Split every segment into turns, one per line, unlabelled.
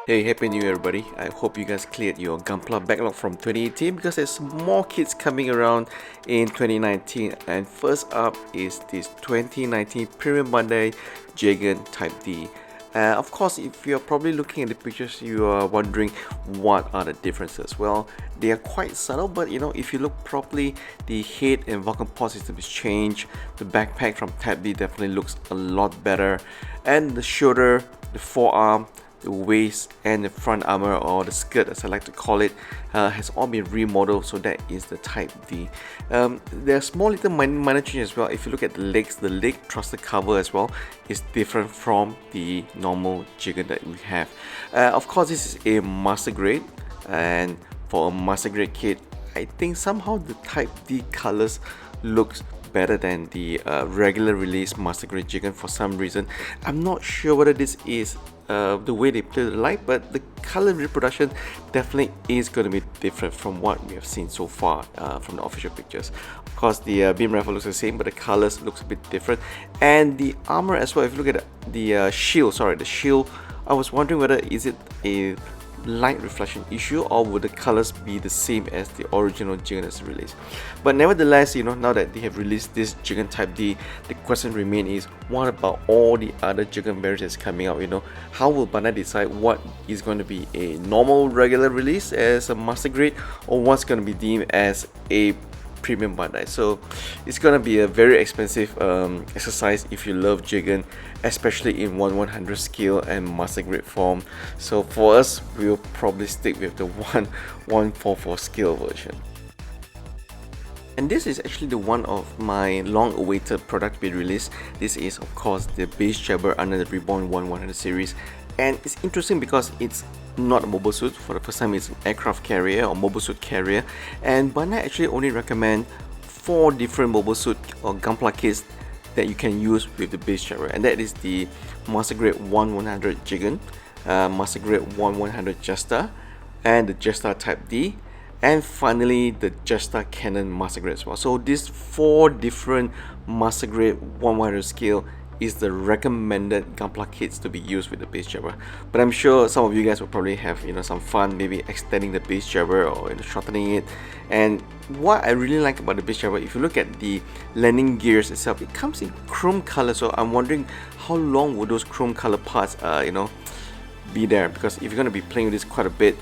Hey, Happy New Year everybody. I hope you guys cleared your Gunpla backlog from 2018 because there's more kits coming around in 2019. And first up is this 2019 Premium Bandai Jagen Type D. Of course, if you're probably looking at the pictures, you are wondering what are the differences. Well, they are quite subtle, but if you look properly, the head and Vulcan pod system is changed. The backpack from Type D definitely looks a lot better, and the shoulder, the forearm, the waist and the front armor, or the skirt as I like to call it, has all been remodeled, so that is the Type D. There are small little minor changes as well. If you look at the legs, the leg thruster cover as well is different from the normal Jegan that we have. Of course, this is a master grade, and for a master grade kit, I think somehow the Type D colors looks better than the regular release master grade Jegan for some reason. I'm not sure whether this is the way they play the light, but the color reproduction definitely is going to be different from what we have seen so far from the official pictures. Of course, the beam rifle looks the same, but the colors looks a bit different, and the armor as well. If you look at the shield, the shield, I was wondering whether is it a light reflection issue or would the colors be the same as the original Jegan as released. But nevertheless, now that they have released this Jegan Type D, the question remains is, what about all the other Jegan variants coming out? How will Bandai decide what is going to be a normal regular release as a master grade, or what's going to be deemed as a premium Bandai? So it's gonna be a very expensive exercise if you love Jegan, especially in 1/100 scale and master grade form. So for us, we'll probably stick with the 1/144 scale version. And this is actually the one of my long-awaited product to be released. This is of course the base jabber under the Reborn 1/100 series, and it's interesting because it's not a mobile suit. For the first time, it's an aircraft carrier or mobile suit carrier, and Bandai actually only recommend 4 different mobile suit or Gunpla kits that you can use with the base jabber, and that is the master grade 1/100 Jegan, master grade 1/100 Jester, and the Jester Type D, and finally the Jester Cannon master grade as well. So these 4 different master grade 1/100 scale is the recommended Gunpla kits to be used with the base jabber. But I'm sure some of you guys will probably have some fun, maybe extending the base jabber or shortening it. And what I really like about the base jabber, if you look at the landing gears itself, it comes in chrome color. So I'm wondering how long will those chrome color parts be there, because if you're going to be playing with this quite a bit,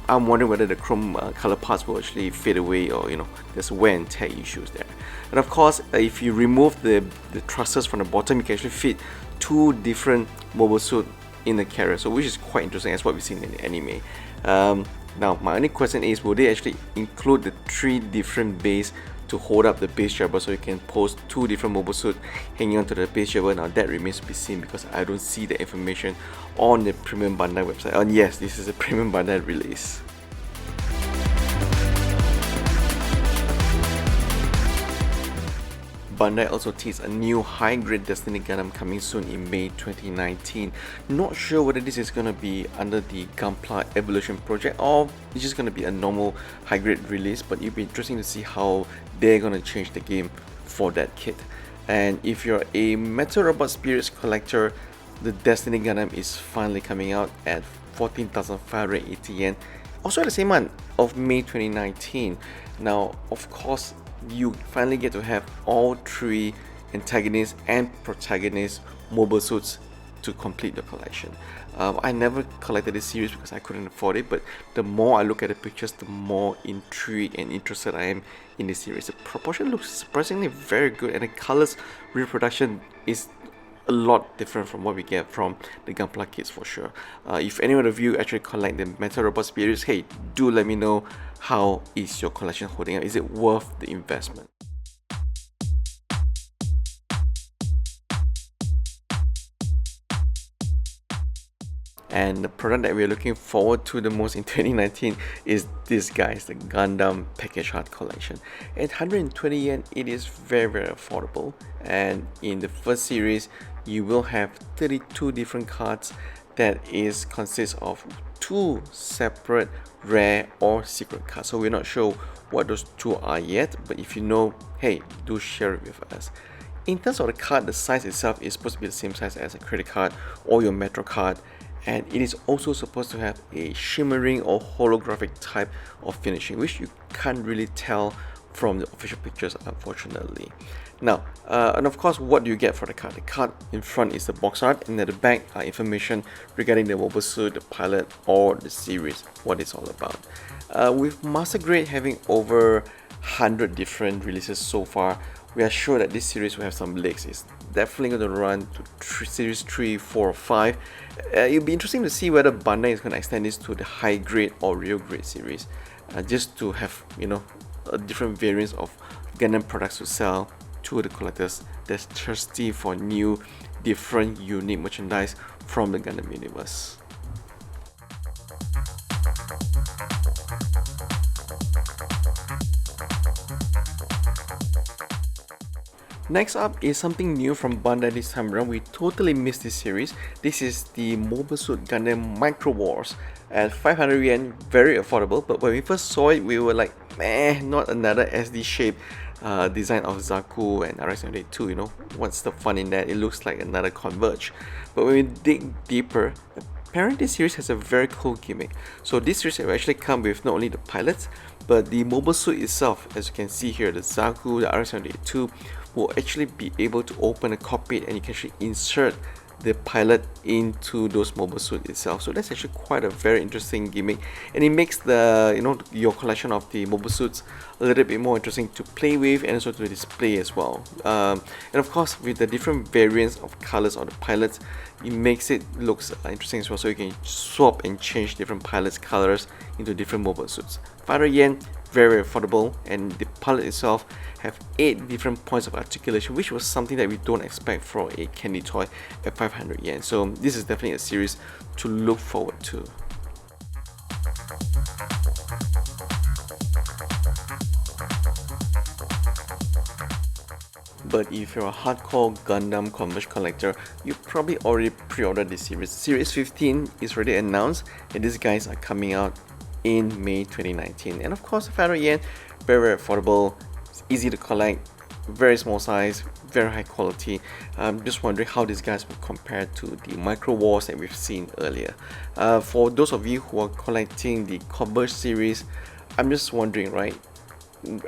I'm wondering whether the chrome color parts will actually fade away, or there's wear and tear issues there. And of course, if you remove the thrusters from the bottom, you can actually fit 2 different mobile suits in the carrier, so which is quite interesting as what we've seen in the anime. Now my only question is, will they actually include the 3 different bays to hold up the base jabber, so you can post 2 different mobile suits hanging onto the base jabber? Now that remains to be seen, because I don't see the information on the Premium Bandai website. And yes, this is a Premium Bandai release. Bandai also teased a new high-grade Destiny Gundam coming soon in May 2019. Not sure whether this is going to be under the Gunpla Evolution project or it's just going to be a normal high-grade release, but it'll be interesting to see how they're going to change the game for that kit. And if you're a Metal Robot Spirits collector, the Destiny Gundam is finally coming out at 14,580 yen, also at the same month of May 2019. Now, of course, you finally get to have all 3 antagonists and protagonists mobile suits to complete the collection. I never collected this series because I couldn't afford it, but the more I look at the pictures, the more intrigued and interested I am in this series. The proportion looks surprisingly very good, and the colors reproduction is a lot different from what we get from the Gunpla kits for sure. If anyone of you actually collect the Metal Robot Spirits, hey, do let me know how is your collection holding up. Is it worth the investment? And the product that we're looking forward to the most in 2019 is this, guys, the Gundam Package Heart Collection. At 120 yen, it is very, very affordable. And in the first series, you will have 32 different cards that consists of 2 separate rare or secret cards. So we're not sure what those 2 are yet, but if you know, hey, do share it with us. In terms of the card, the size itself is supposed to be the same size as a credit card or your Metro card, and it is also supposed to have a shimmering or holographic type of finishing, which you can't really tell from the official pictures, unfortunately. Now, and of course, what do you get for the card? The card in front is the box art, and at the back are information regarding the mobile suit, the pilot, or the series, what it's all about. With Master Grade having over 100 different releases so far, we are sure that this series will have some legs. It's definitely going to run to series 3, 4, or 5. It'll be interesting to see whether Bandai is going to extend this to the high grade or real grade series, just to have, you know, different variants of Gundam products to sell to the collectors that's thirsty for new, different, unique merchandise from the Gundam universe. Next up is something new from Bandai this time around. We totally missed this series. This is the Mobile Suit Gundam Microwars at 500 yen, very affordable. But when we first saw it, we were like, meh, not another SD shape design of Zaku and RX-78, you know, what's the fun in that? It looks like another Converge. But when we dig deeper, apparently this series has a very cool gimmick. So this series will actually come with not only the pilots, but the mobile suit itself. As you can see here, the Zaku, the RX-78 will actually be able to open a cockpit, and you can actually insert the pilot into those mobile suit itself. So that's actually quite a very interesting gimmick, and it makes the, you know, your collection of the mobile suits a little bit more interesting to play with and also to display as well. And of course, with the different variants of colors of the pilots, it makes it looks interesting as well. So you can swap and change different pilots colors into different mobile suits. 500 yen, very affordable, and the pilot itself have 8 different points of articulation, which was something that we don't expect for a candy toy at 500 yen. So this is definitely a series to look forward to. But if you're a hardcore Gundam Converge collector, you probably already pre-ordered this series. Series 15 is already announced, and these guys are coming out in May 2019. And of course, 500 yen, very affordable, it's easy to collect, very small size, very high quality. I'm just wondering how these guys will compare to the Microwars that we've seen earlier. For those of you who are collecting the Converge series, I'm just wondering, right,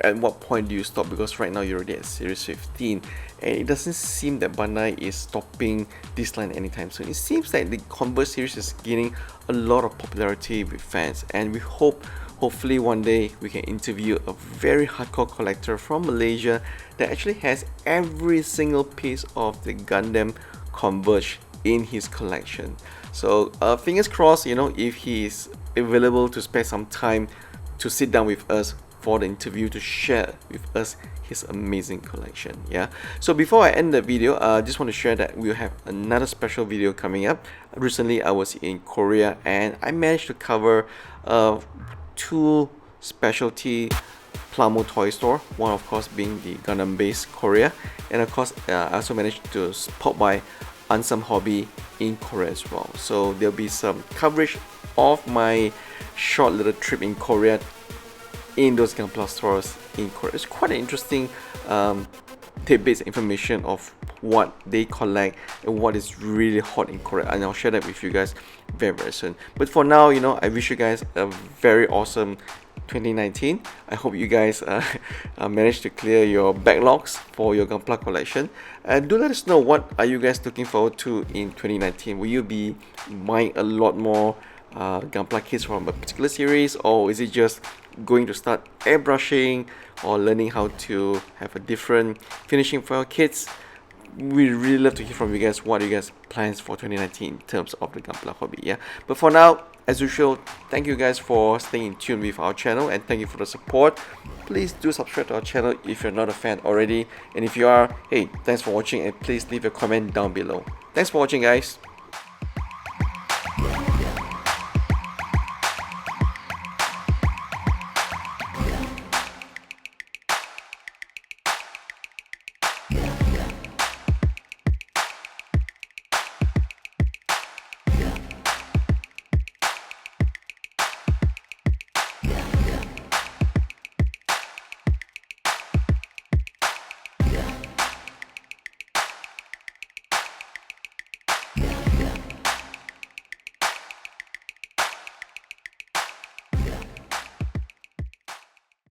at what point do you stop? Because right now you're already at series 15, and it doesn't seem that Bandai is stopping this line anytime soon. It seems like the Converge series is gaining a lot of popularity with fans, and we hopefully one day we can interview a very hardcore collector from Malaysia that actually has every single piece of the Gundam Converge in his collection. So fingers crossed, you know, if he is available to spend some time to sit down with us for the interview to share with us his amazing collection. Yeah, so before I end the video, I just want to share that we'll have another special video coming up. Recently I was in Korea, and I managed to cover 2 specialty Plamo toy store, one of course being the Gundam base Korea, and of course I also managed to pop by Ansem Hobby in Korea as well. So there'll be some coverage of my short little trip in Korea in those Gunpla stores in Korea. It's quite an interesting tidbits information of what they collect and what is really hot in Korea, and I'll share that with you guys very soon. But for now, you know, I wish you guys a very awesome 2019. I hope you guys managed to clear your backlogs for your Gunpla collection, and do let us know what are you guys looking forward to in 2019. Will you be buying a lot more Gunpla kits from a particular series, or is it just going to start airbrushing or learning how to have a different finishing for your kits? We really love to hear from you guys. What are you guys plans for 2019 in terms of the Gunpla hobby? Yeah, but for now, as usual, thank you guys for staying in tune with our channel, and thank you for the support. Please do subscribe to our channel if you're not a fan already, and if you are, hey, thanks for watching, and please leave a comment down below. Thanks for watching, guys.